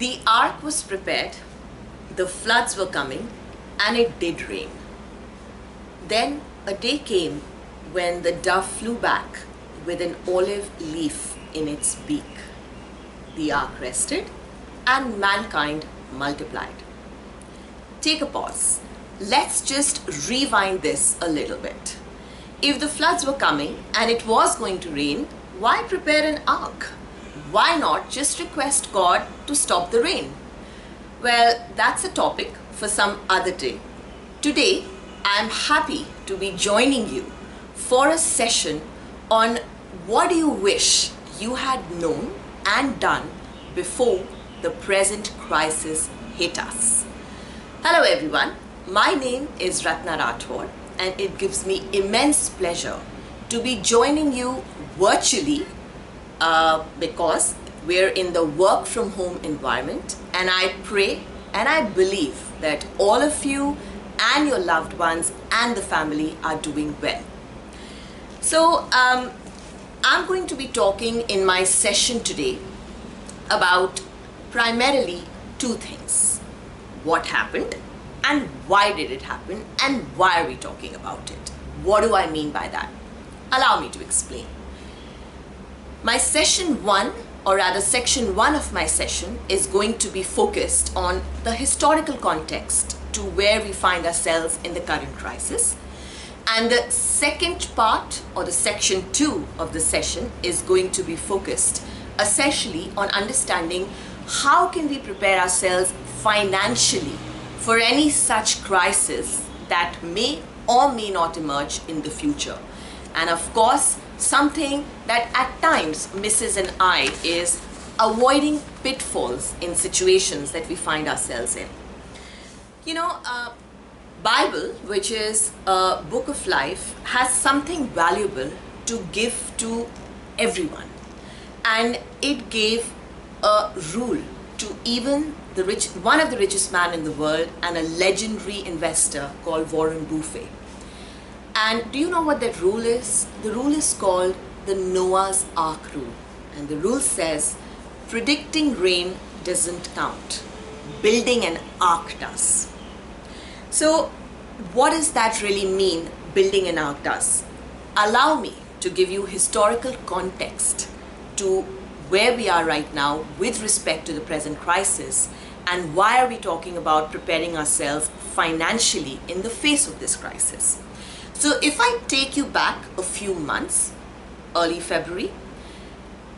The ark was prepared, the floods were coming, and it did rain. Then a day came when the dove flew back with an olive leaf in its beak. The ark rested, and mankind multiplied. Take a pause. Let's just rewind this a little bit. If the floods were coming and it was going to rain, why prepare an ark? Why not just request God to stop the rain? Well, that's a topic for some other day. Today, I am happy to be joining you for a session on what do you wish you had known and done before the present crisis hit us. Hello everyone, my name is Ratna Rathore and it gives me immense pleasure to be joining you virtually because we're in the work from home environment, and I pray and I believe that all of you and your loved ones and the family are doing well. So I'm going to be talking in my session today about primarily two things: what happened and why did it happen, and why are we talking about it? What do I mean by that? Allow me to explain. My session one, or rather section one of my session, is going to be focused on the historical context to where we find ourselves in the current crisis. And the second part, or the section two of the session, is going to be focused essentially on understanding how can we prepare ourselves financially for any such crisis that may or may not emerge in the future. And of course, something that at times misses an eye is avoiding pitfalls in situations that we find ourselves in. You know, Bible, which is a book of life, has something valuable to give to everyone. And it gave a rule to even one of the richest man in the world and a legendary investor called Warren Buffett. And do you know what that rule is? The rule is called the Noah's Ark rule. And the rule says, predicting rain doesn't count. Building an ark does. So what does that really mean, building an ark does? Allow me to give you historical context to where we are right now with respect to the present crisis, and why are we talking about preparing ourselves financially in the face of this crisis. So if I take you back a few months, early February,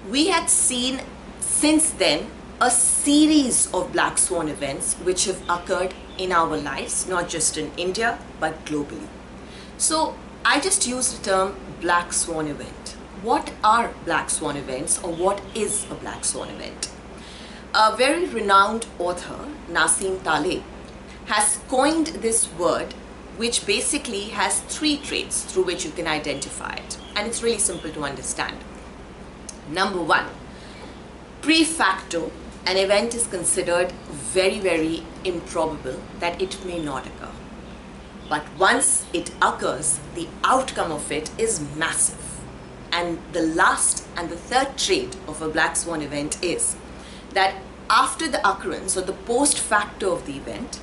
we had seen since then a series of black swan events which have occurred in our lives, not just in India, but globally. So I just used the term black swan event. What are black swan events, or what is a black swan event? A very renowned author, Nassim Taleb, has coined this word, which basically has three traits through which you can identify it. And it's really simple to understand. Number one, pre-facto, an event is considered very, very improbable that it may not occur. But once it occurs, the outcome of it is massive. And the last and the third trait of a black swan event is that after the occurrence or the post-facto of the event,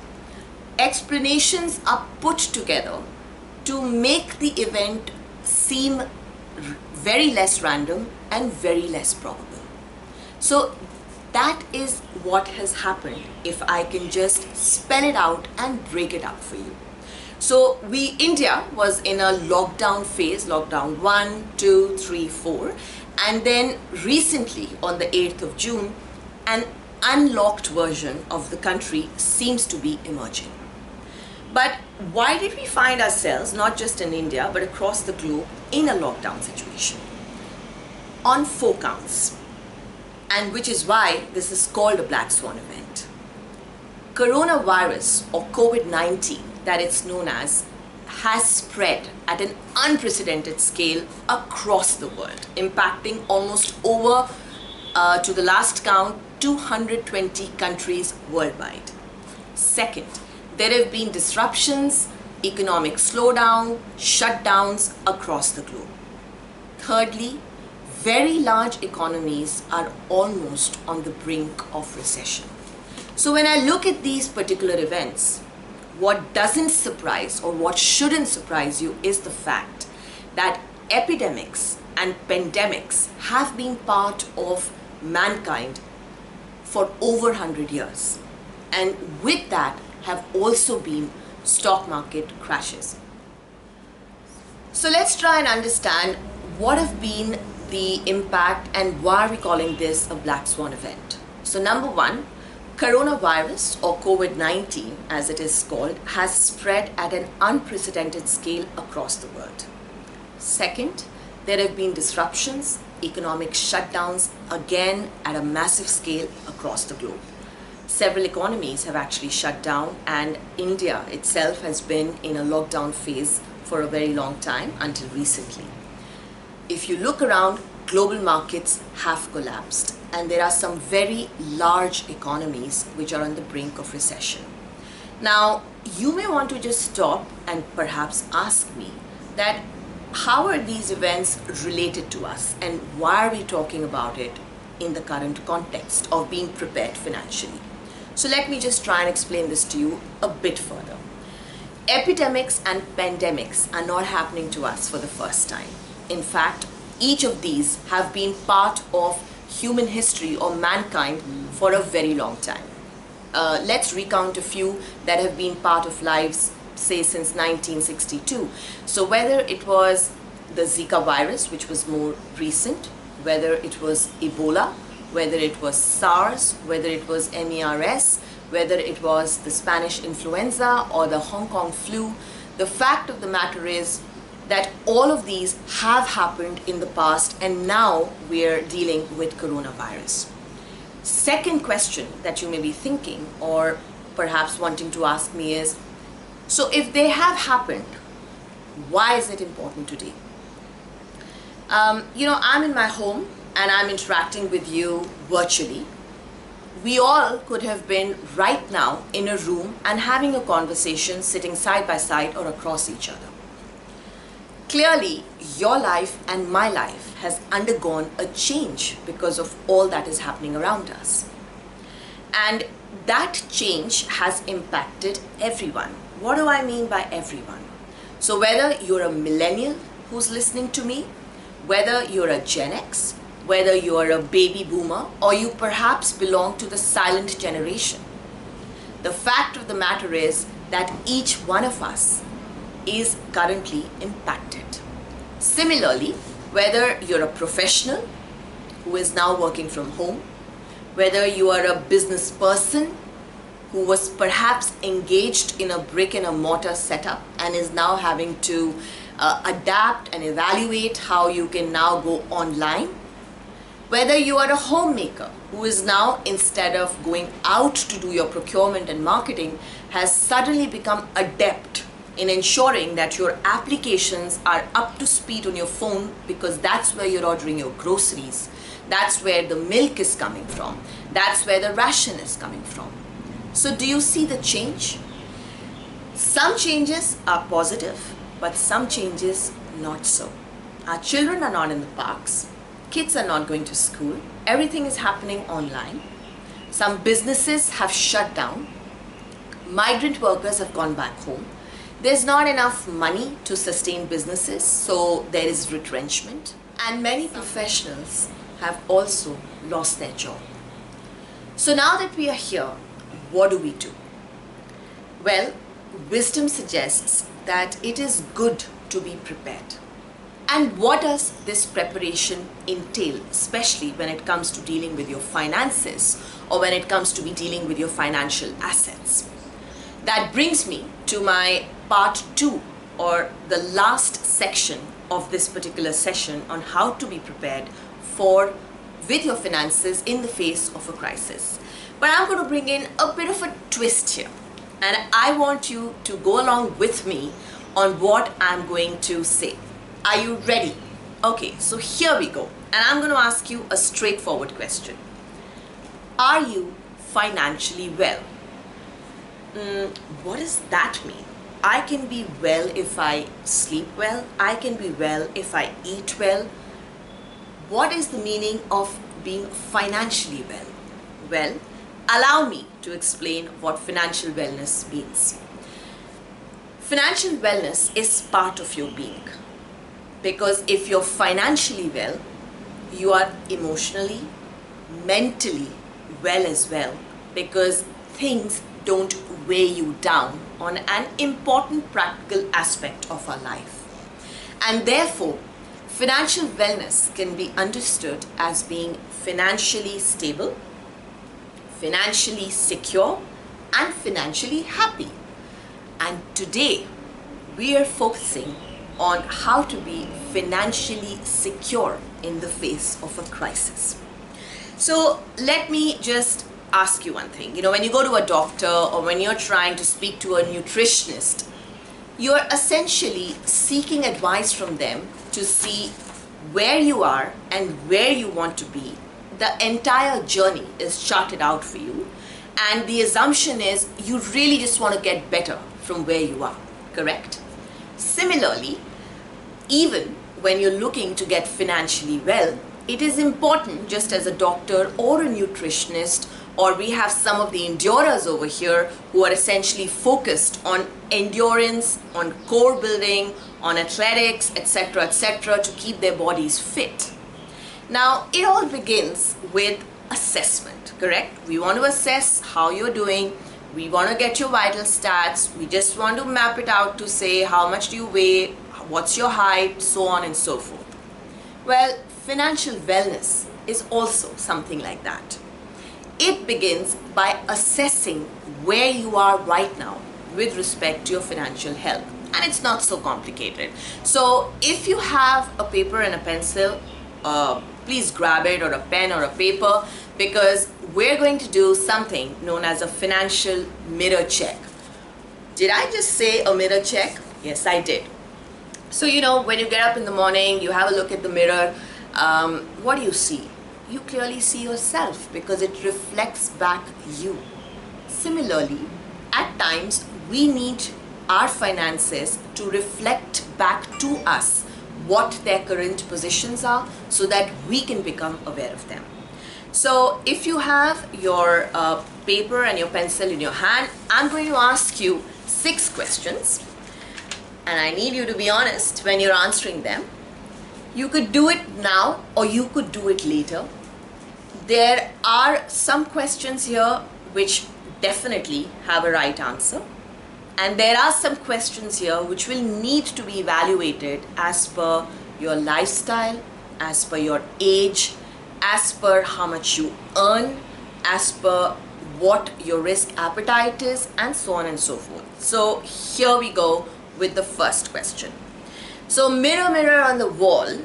explanations are put together to make the event seem very less random and very less probable. So that is what has happened, if I can just spell it out and break it up for you. So India was in a lockdown phase, lockdown 1, 2, 3, 4, and then recently on the 8th of June, an unlocked version of the country seems to be emerging. But why did we find ourselves, not just in India, but across the globe, in a lockdown situation? On 4 counts, and which is why this is called a black swan event. Coronavirus, or COVID-19, that it's known as, has spread at an unprecedented scale across the world, impacting almost over, to the last count, 220 countries worldwide. Second, there have been disruptions, economic slowdown, shutdowns across the globe. Thirdly, very large economies are almost on the brink of recession. So when I look at these particular events, what doesn't surprise or what shouldn't surprise you is the fact that epidemics and pandemics have been part of mankind for over 100 years. And with that have also been stock market crashes. So let's try and understand what have been the impact and why are we calling this a black swan event. So number one, coronavirus or COVID-19 as it is called has spread at an unprecedented scale across the world. Second, there have been disruptions, economic shutdowns again at a massive scale across the globe. Several economies have actually shut down and India itself has been in a lockdown phase for a very long time until recently. If you look around, global markets have collapsed and there are some very large economies which are on the brink of recession. Now, you may want to just stop and perhaps ask me that how are these events related to us and why are we talking about it in the current context of being prepared financially? So let me just try and explain this to you a bit further. Epidemics and pandemics are not happening to us for the first time. In fact, each of these have been part of human history or mankind for a very long time. Let's recount a few that have been part of lives, say since 1962. So whether it was the Zika virus, which was more recent, whether it was Ebola, whether it was SARS, whether it was MERS, whether it was the Spanish influenza or the Hong Kong flu, the fact of the matter is that all of these have happened in the past and now we're dealing with coronavirus. Second question that you may be thinking or perhaps wanting to ask me is, so if they have happened, why is it important today? I'm in my home and I'm interacting with you virtually. We all could have been right now in a room and having a conversation sitting side by side or across each other. Clearly, your life and my life has undergone a change because of all that is happening around us. And that change has impacted everyone. What do I mean by everyone? So whether you're a millennial who's listening to me, whether you're a Gen X, whether you're a baby boomer, or you perhaps belong to the silent generation, the fact of the matter is that each one of us is currently impacted. Similarly, whether you're a professional who is now working from home, whether you are a business person who was perhaps engaged in a brick and a mortar setup and is now having to adapt and evaluate how you can now go online, whether you are a homemaker who is now, instead of going out to do your procurement and marketing, has suddenly become adept in ensuring that your applications are up to speed on your phone because that's where you're ordering your groceries, that's where the milk is coming from, that's where the ration is coming from. So do you see the change? Some changes are positive, but some changes not so. Our children are not in the parks, kids are not going to school, everything is happening online. Some businesses have shut down, migrant workers have gone back home. There's not enough money to sustain businesses, so there is retrenchment. And many professionals have also lost their job. So now that we are here, what do we do? Well, wisdom suggests that it is good to be prepared. And what does this preparation entail, especially when it comes to dealing with your finances or when it comes to be dealing with your financial assets? That brings me to my part 2 or the last section of this particular session on how to be prepared with your finances in the face of a crisis. But I'm going to bring in a bit of a twist here and I want you to go along with me on what I'm going to say. Are you ready? Okay, so here we go. And I'm going to ask you a straightforward question. Are you financially well? What does that mean? I can be well if I sleep well. I can be well if I eat well. What is the meaning of being financially well? Well, allow me to explain what financial wellness means. Financial wellness is part of your being, because if you're financially well, you are emotionally, mentally well as well, because things don't weigh you down on an important practical aspect of our life. And therefore, financial wellness can be understood as being financially stable, financially secure, and financially happy. And today, we are focusing on how to be financially secure in the face of a crisis. So let me just ask you one thing. When you go to a doctor or when you're trying to speak to a nutritionist, you're essentially seeking advice from them to see where you are and where you want to be. The entire journey is charted out for you, and the assumption is you really just want to get better from where you are, correct? Similarly, even when you're looking to get financially well, it is important, just as a doctor or a nutritionist, or we have some of the endurers over here who are essentially focused on endurance, on core building, on athletics, etc., to keep their bodies fit. Now, it all begins with assessment, correct? We want to assess how you're doing. We want to get your vital stats. We just want to map it out to say how much do you weigh, what's your height, so on and so forth. Well, financial wellness is also something like that. It begins by assessing where you are right now with respect to your financial health. And it's not so complicated. So if you have a paper and a pencil, please grab it, or a pen or a paper, because we're going to do something known as a financial mirror check. Did I just say a mirror check? Yes, I did. So when you get up in the morning, you have a look at the mirror, what do you see? You clearly see yourself, because it reflects back you. Similarly, at times we need our finances to reflect back to us what their current positions are, so that we can become aware of them. So if you have your paper and your pencil in your hand, I'm going to ask you 6 questions, and I need you to be honest when you're answering them. You could do it now or you could do it later. There are some questions here which definitely have a right answer, and there are some questions here which will need to be evaluated as per your lifestyle, as per your age, as per how much you earn, as per what your risk appetite is, and so on and so forth. So here we go with the first question. So mirror, mirror on the wall.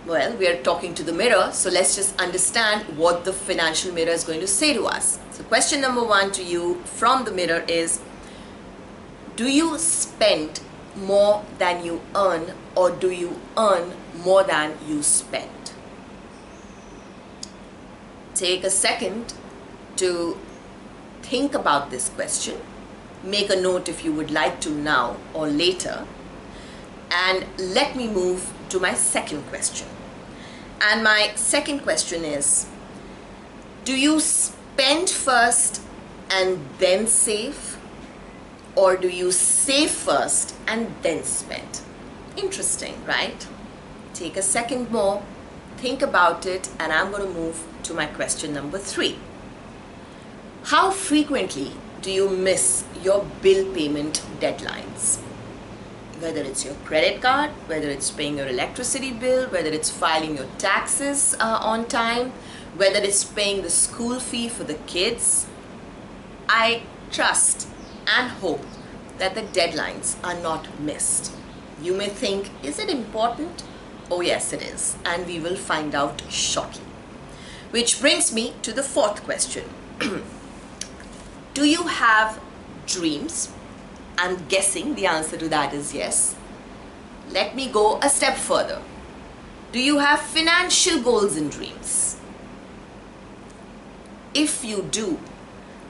Well, we are talking to the mirror, so let's just understand what the financial mirror is going to say to us. So question number 1 to you from the mirror is, do you spend more than you earn, or do you earn more than you spend? Take a second to think about this question. Make a note if you would like to now or later. And let me move to my second question. And my second question is, do you spend first and then save? Or do you save first and then spend? Interesting, right? Take a second more, think about it, and I'm going to move to my question number 3. How frequently do you miss your bill payment deadlines? Whether it's your credit card, whether it's paying your electricity bill, whether it's filing your taxes on time, whether it's paying the school fee for the kids. I trust and hope that the deadlines are not missed. You may think, is it important? Oh yes, it is, and we will find out shortly. Which brings me to the 4th question. Do you have dreams? I'm guessing the answer to that is yes. Let me go a step further. Do you have financial goals and dreams? If you do,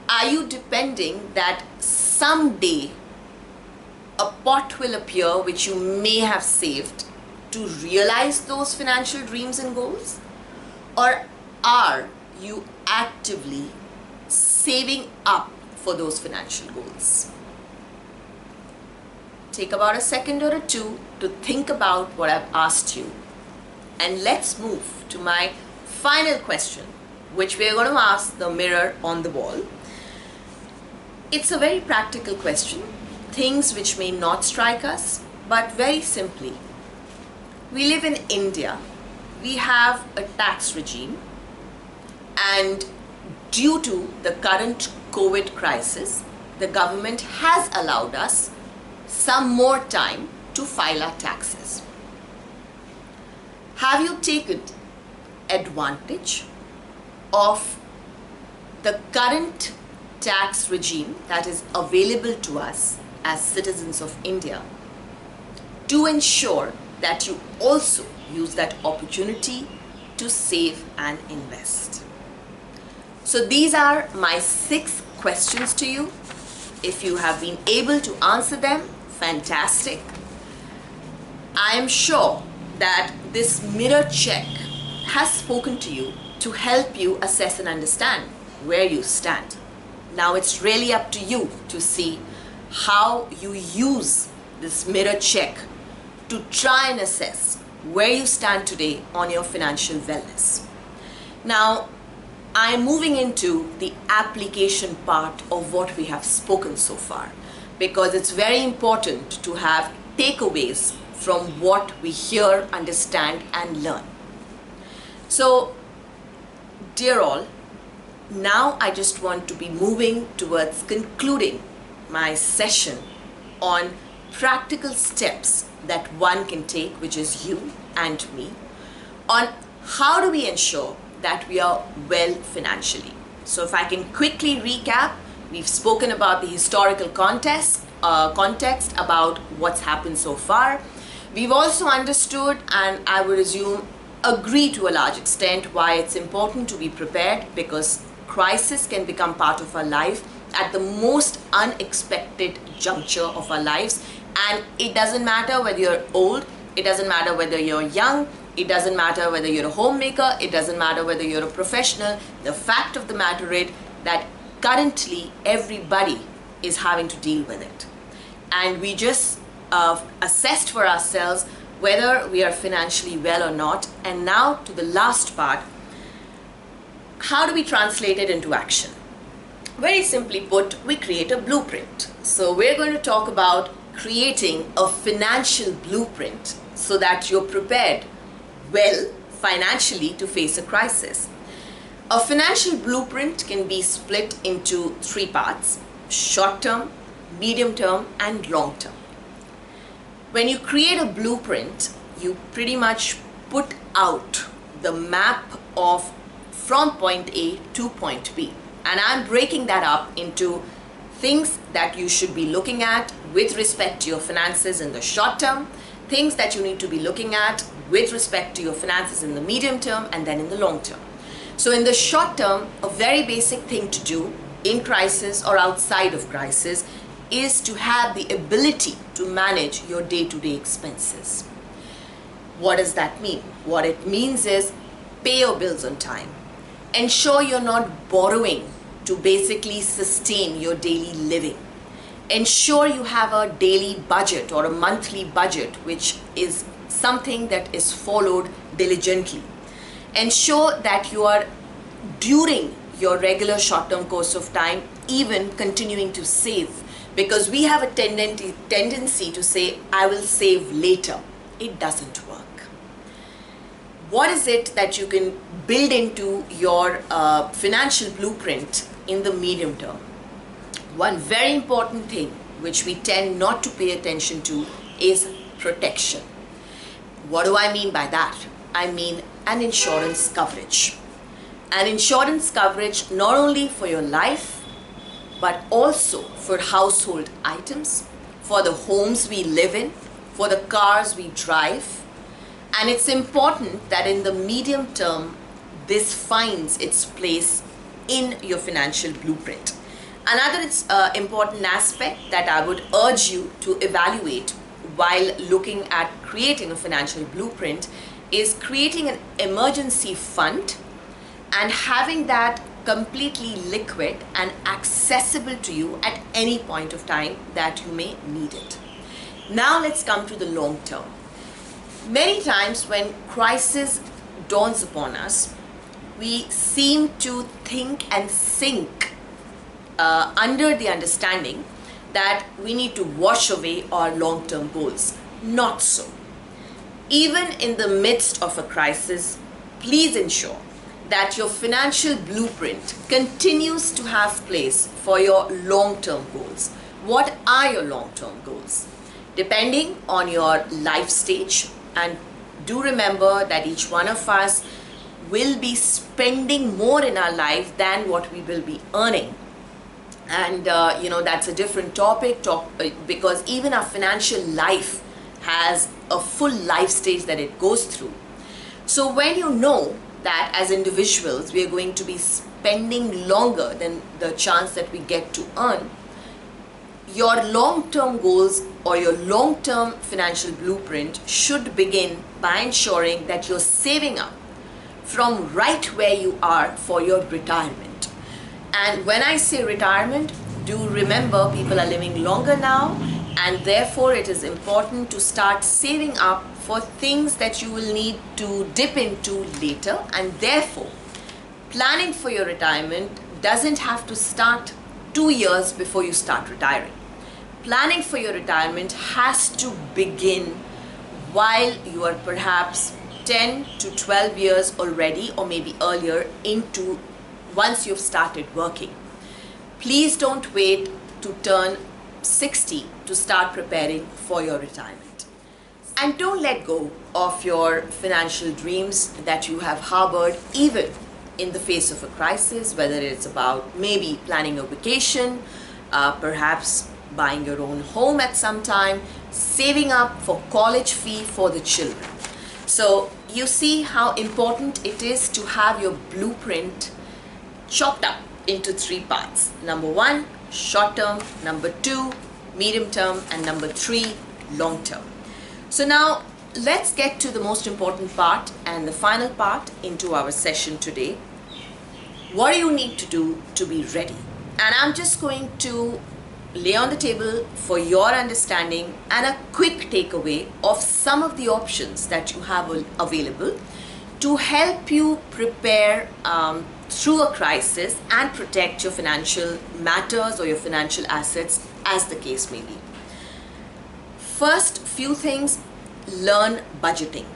are you depending that someday a pot will appear which you may have saved to realize those financial dreams and goals? Or are you actively saving up for those financial goals. Take about a second or two to think about what I've asked you. And let's move to my final question, which we are going to ask the mirror on the wall. It's a very practical question, things which may not strike us, but very simply. We live in India, we have a tax regime, and due to the current COVID crisis, the government has allowed us some more time to file our taxes. Have you taken advantage of the current tax regime that is available to us as citizens of India to ensure that you also use that opportunity to save and invest? So these are my 6 questions to you. If you have been able to answer them, fantastic. I am sure that this mirror check has spoken to you to help you assess and understand where you stand. Now it's really up to you to see how you use this mirror check to try and assess where you stand today on your financial wellness. Now, I am moving into the application part of what we have spoken so far, because it's very important to have takeaways from what we hear, understand, and learn. So, dear all, now I just want to be moving towards concluding my session on practical steps that one can take, which is you and me, on how do we ensure that we are well financially. So if I can quickly recap, we've spoken about the historical context about what's happened so far. We've also understood, and I would assume agree to a large extent, why it's important to be prepared, because crisis can become part of our life at the most unexpected juncture of our lives. And it doesn't matter whether you're old, it doesn't matter whether you're young, it doesn't matter whether you're a homemaker, it doesn't matter whether you're a professional. The fact of the matter is that currently everybody is having to deal with it. And we just assessed for ourselves whether we are financially well or not. And now to the last part, how do we translate it into action? Very simply put, we create a blueprint. So we're going to talk about creating a financial blueprint so that you're prepared well financially to face a crisis. A financial blueprint can be split into 3 parts: short term, medium term, and long term. When you create a blueprint, you pretty much put out the map of from point A to point B. And I'm breaking that up into things that you should be looking at with respect to your finances in the short term, things that you need to be looking at with respect to your finances in the medium term, and then in the long term. So in the short term, a very basic thing to do in crisis or outside of crisis is to have the ability to manage your day-to-day expenses. What does that mean? What it means is pay your bills on time. Ensure you're not borrowing to basically sustain your daily living. Ensure you have a daily budget or a monthly budget, which is something that is followed diligently. Ensure that you are, during your regular short-term course of time, even continuing to save, because we have a tendency to say, I will save later. It doesn't work. What is it that you can build into your financial blueprint in the medium term? One very important thing which we tend not to pay attention to is protection. What do I mean by that? I mean an insurance coverage. An insurance coverage not only for your life, but also for household items, for the homes we live in, for the cars we drive. And it's important that in the medium term, this finds its place in your financial blueprint. Another important aspect that I would urge you to evaluate while looking at creating a financial blueprint is creating an emergency fund and having that completely liquid and accessible to you at any point of time that you may need it. Now let's come to the long term. Many times when crisis dawns upon us, we seem to think and sink under the understanding that we need to wash away our long-term goals. Not so. Even in the midst of a crisis, please ensure that your financial blueprint continues to have place for your long-term goals. What are your long-term goals? Depending on your life stage, and do remember that each one of us will be spending more in our life than what we will be earning. And that's a different topic because even our financial life has a full life stage that it goes through. So when you know that as individuals we are going to be spending longer than the chance that we get to earn, your long-term goals or your long-term financial blueprint should begin by ensuring that you're saving up from right where you are for your retirement. And when I say retirement, do remember people are living longer now, and therefore it is important to start saving up for things that you will need to dip into later. And therefore planning for your retirement doesn't have to start 2 years before you start retiring. Planning for your retirement has to begin while you are perhaps 10 to 12 years already, or maybe earlier, into once you've started working. Please don't wait to turn 60 to start preparing for your retirement. And don't let go of your financial dreams that you have harbored even in the face of a crisis, whether it's about maybe planning a vacation, perhaps buying your own home at some time, saving up for college fee for the children. So you see how important it is to have your blueprint chopped up into 3 parts. Number 1, short term. Number 2, medium term. And number 3, long term. So now let's get to the most important part and the final part into our session today. What do you need to do to be ready? And I'm just going to lay on the table for your understanding and a quick takeaway of some of the options that you have available to help you prepare through a crisis and protect your financial matters or your financial assets, as the case may be. First few things: learn budgeting.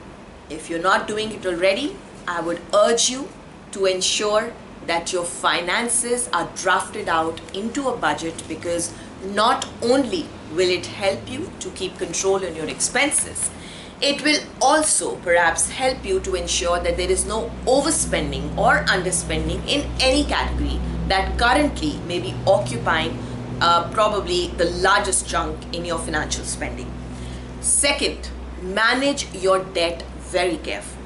If you're not doing it already, I would urge you to ensure that your finances are drafted out into a budget, because not only will it help you to keep control on your expenses, it will also perhaps help you to ensure that there is no overspending or underspending in any category that currently may be occupying probably the largest chunk in your financial spending. Second, manage your debt very carefully.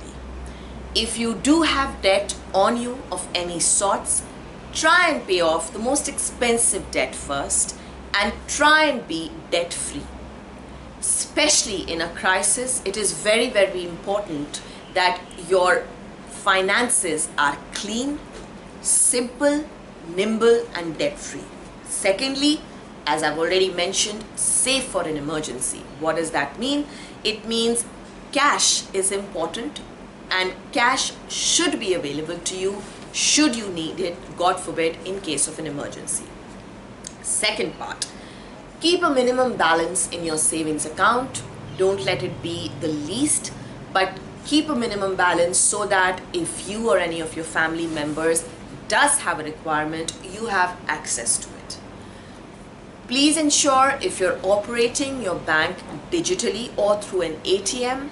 If you do have debt on you of any sorts, try and pay off the most expensive debt first and try and be debt free. Especially in a crisis, it is very, very important that your finances are clean, simple, nimble and debt free. Secondly, as I've already mentioned, save for an emergency. What does that mean? It means cash is important, and cash should be available to you should you need it, God forbid, in case of an emergency. Second part, keep a minimum balance in your savings account. Don't let it be the least, but keep a minimum balance so that if you or any of your family members does have a requirement, you have access to it. Please ensure if you're operating your bank digitally or through an ATM,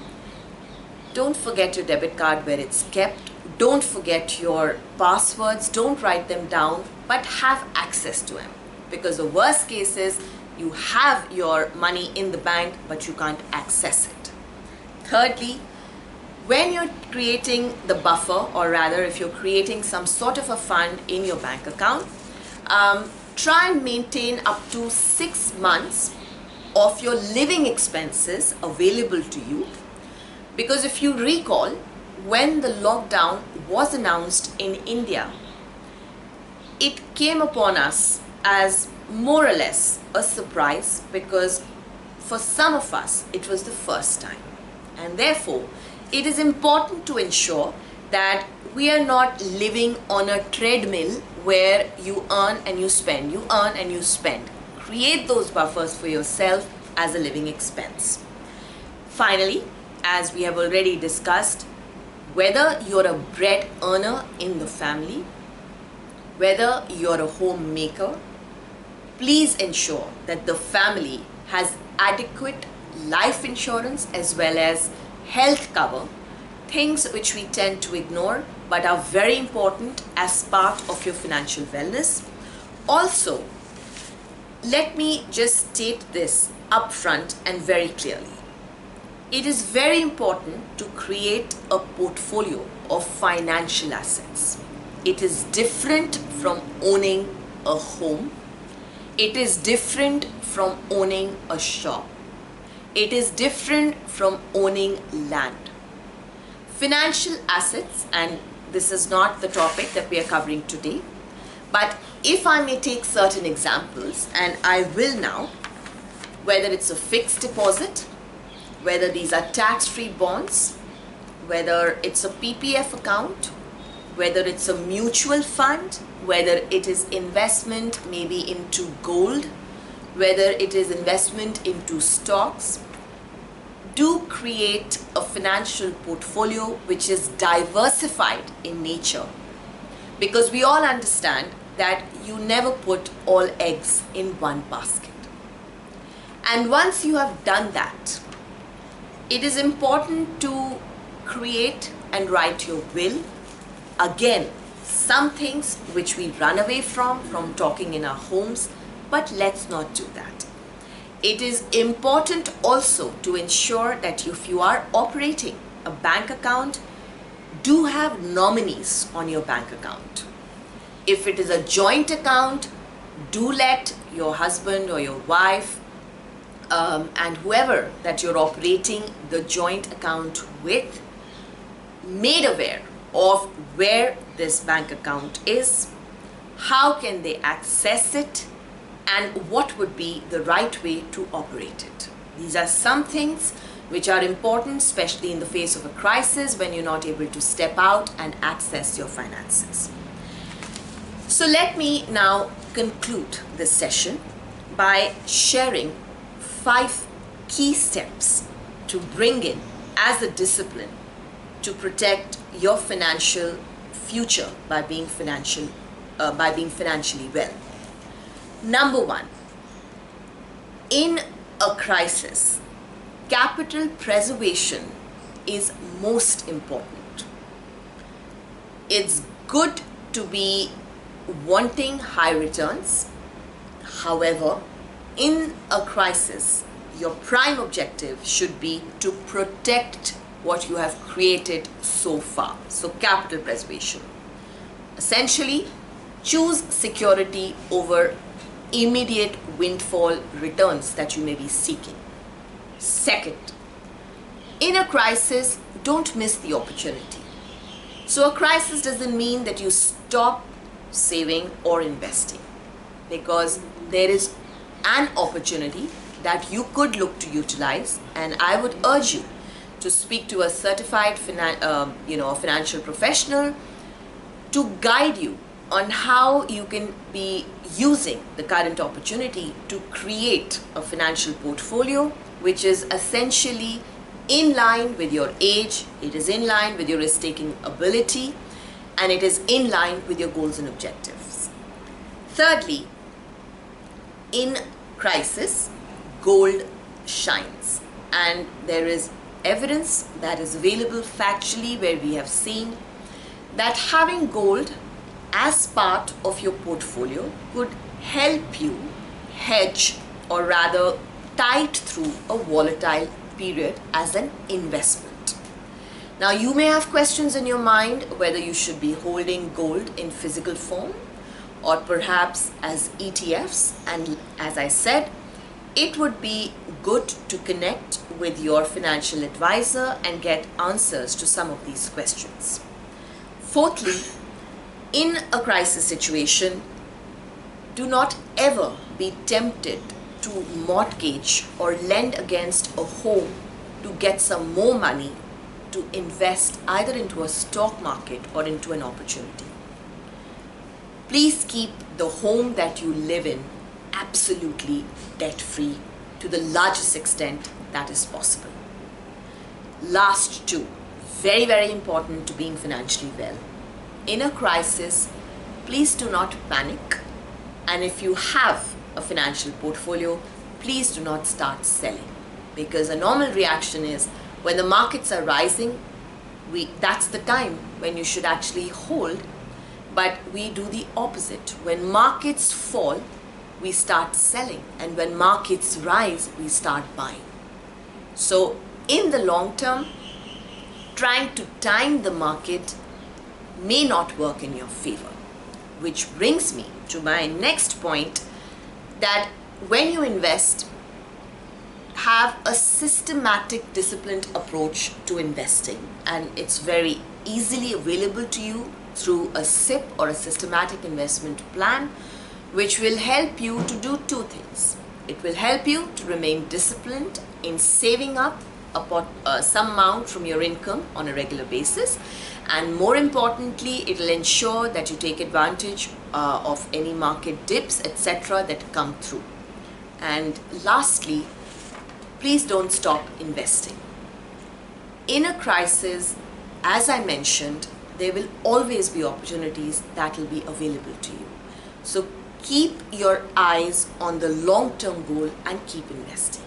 don't forget your debit card where it's kept. Don't forget your passwords. Don't write them down, but have access to them. Because the worst case is you have your money in the bank, but you can't access it. Thirdly, when you're creating the buffer, or rather if you're creating some sort of a fund in your bank account, try and maintain up to 6 months of your living expenses available to you. Because if you recall, when the lockdown was announced in India, it came upon us as more or less a surprise, because for some of us it was the first time. And therefore, it is important to ensure that we are not living on a treadmill where you earn and you spend, you earn and you spend. Create those buffers for yourself as a living expense. Finally, as we have already discussed, whether you're a bread earner in the family, whether you're a homemaker, please ensure that the family has adequate life insurance as well as health cover, things which we tend to ignore but are very important as part of your financial wellness. Also, let me just state this upfront and very clearly. It is very important to create a portfolio of financial assets. It is different from owning a home. It is different from owning a shop. It is different from owning land. Financial assets, and this is not the topic that we are covering today, but if I may take certain examples, and I will now, whether it's a fixed deposit, whether these are tax-free bonds, whether it's a PPF account, whether it's a mutual fund, whether it is investment maybe into gold, whether it is investment into stocks, do create a financial portfolio which is diversified in nature, because we all understand that you never put all eggs in one basket. And once you have done that, it is important to create and write your will. Again, some things which we run away from talking in our homes, but let's not do that. It is important also to ensure that if you are operating a bank account, do have nominees on your bank account. If it is a joint account, do let your husband or your wife and whoever that you're operating the joint account with made aware of where this bank account is, how can they access it, and what would be the right way to operate it. These are some things which are important, especially in the face of a crisis when you're not able to step out and access your finances. So let me now conclude this session by sharing 5 key steps to bring in as a discipline to protect your financial future by being financially well. Number 1, in a crisis, capital preservation is most important. It's good to be wanting high returns. However, in a crisis, your prime objective should be to protect what you have created so far. So capital preservation. Essentially, choose security over immediate windfall returns that you may be seeking. Second, in a crisis, don't miss the opportunity. So a crisis doesn't mean that you stop saving or investing, because there is an opportunity that you could look to utilize, and I would urge you to speak to a certified financial professional to guide you on how you can be using the current opportunity to create a financial portfolio which is essentially in line with your age, it is in line with your risk-taking ability, and it is in line with your goals and objectives. Thirdly, in crisis, gold shines, and there is evidence that is available factually where we have seen that having gold as part of your portfolio could help you hedge, or rather tide through a volatile period as an investment. Now, you may have questions in your mind whether you should be holding gold in physical form or perhaps as ETFs, and as I said, it would be good to connect with your financial advisor and get answers to some of these questions. Fourthly, in a crisis situation, Do not ever be tempted to mortgage or lend against a home to get some more money to invest either into a stock market or into an opportunity. Please keep the home that you live in absolutely debt-free to the largest extent that is possible. Last two, very, very important to being financially well. In a crisis, please do not panic. And if you have a financial portfolio, please do not start selling. Because a normal reaction is when the markets are rising, that's the time when you should actually hold. But we do the opposite. When markets fall, we start selling. And when markets rise, we start buying. So in the long term, trying to time the market may not work in your favor. Which brings me to my next point, that when you invest, have a systematic, disciplined approach to investing, and it's very easily available to you through a SIP or a systematic investment plan, which will help you to do two things. It will help you to remain disciplined in saving up some amount from your income on a regular basis, and more importantly, it will ensure that you take advantage of any market dips, etc. that come through. And lastly, please don't stop investing. In a crisis, as I mentioned, there will always be opportunities that will be available to you. So keep your eyes on the long-term goal and keep investing.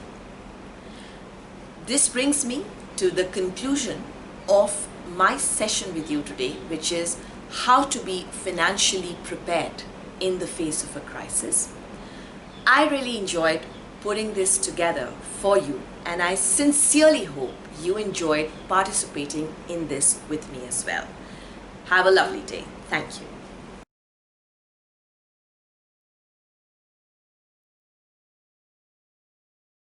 This brings me to the conclusion of my session with you today, which is how to be financially prepared in the face of a crisis. I really enjoyed putting this together for you, and I sincerely hope you enjoyed participating in this with me as well. Have a lovely day. Thank you.